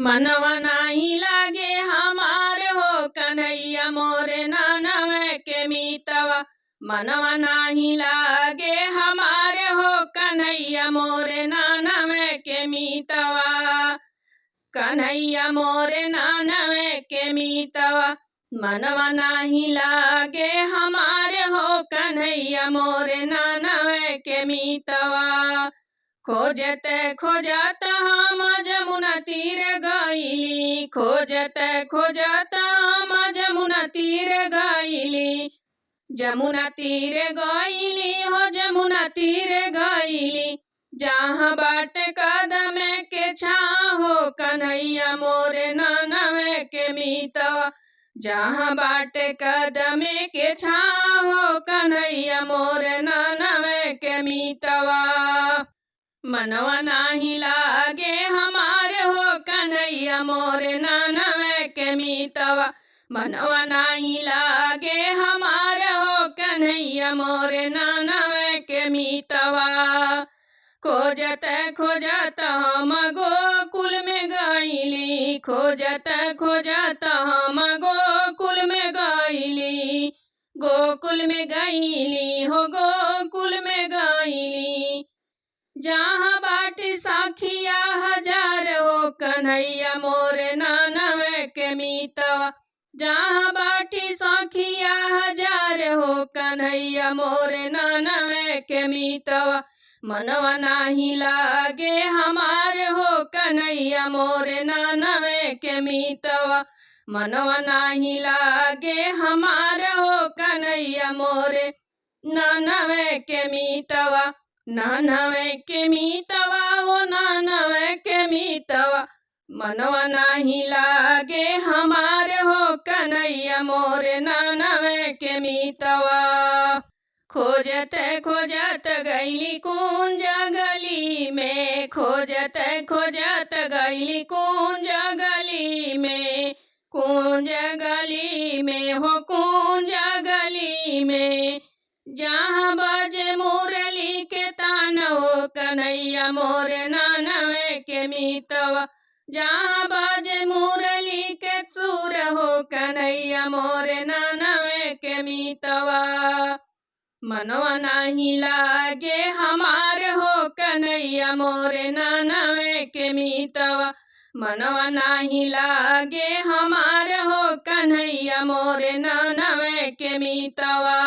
मनवा नाही लागे हमार हो कन्हैया मोरे ननवे के मीतवा। मनवा नाही लागे हमारे हो कन्हैया मोरे ननवे के मीतवा। कन्हैया मोरे ननवे के मीतवा। मनवा नाही लागे हमारे हो कन्हैया मोरे ननवे के मीतवा। खोजत खोजत हम जमुना तीर गईली। खोजत खोजत हम जमुना तीर गईली। जमुना तीर गईली हो जमुना तीर गईली। जहाँ बाट कदम के छाँव हो कन्हैया मोरे ननवे के मीतवा। जहाँ बाट कदम के छाँव हो कन्हैया मोरे ननवे के मीतवा। मनवा नाही लागे हमारे हो कन्हैया मोरे ननवे के मीतवा। मनवा नाही लागे हमारे हो कन्हैया मोरे ननवे के मीतवा। खोजत खोजत हम गोकुल में गईली। खोजत खोजत हम गोकुल में गईली। गोकुल में गईली हो गोकुल में गईली। जहाँ बाटी साखिया हजार हो कन्हैया मोरे ननवे के मीतवा। जहाँ बाटी साखिया हजार हो कन्हैया मोरे ननवे के मीतवा। मनवा नाही लागे हमारे हो कन्हैया मोरे ननवे के मीतवा। मनवा नाही लागे हमारे हो कन्हैया मोरे ननवे के मीतवा। ननवे के मीतवा हो ननवे के मीतवा। मनवा नाही लागे हमारे हो कन्हैया मोरे ननवे के मीतवा। खोजत खोजत गईली कुंज गली में। खोजत खोजत गईली कुंज गली में। कुंज गली में हो कुंज गली में। जहाँ बजे मुरली के तान हो कन्हैया मोरे ननवे के मीतवा। जहाँ बजे मुरली के सुर हो कन्हैया मोरे ननवे के मीतवा। मनवा नाही लागे हमारे हो कन्हैया मोरे ननवे के मीतवा। मनवा नाही लागे हमारे हो कन्हैया मोरे ननवे के मीतवा।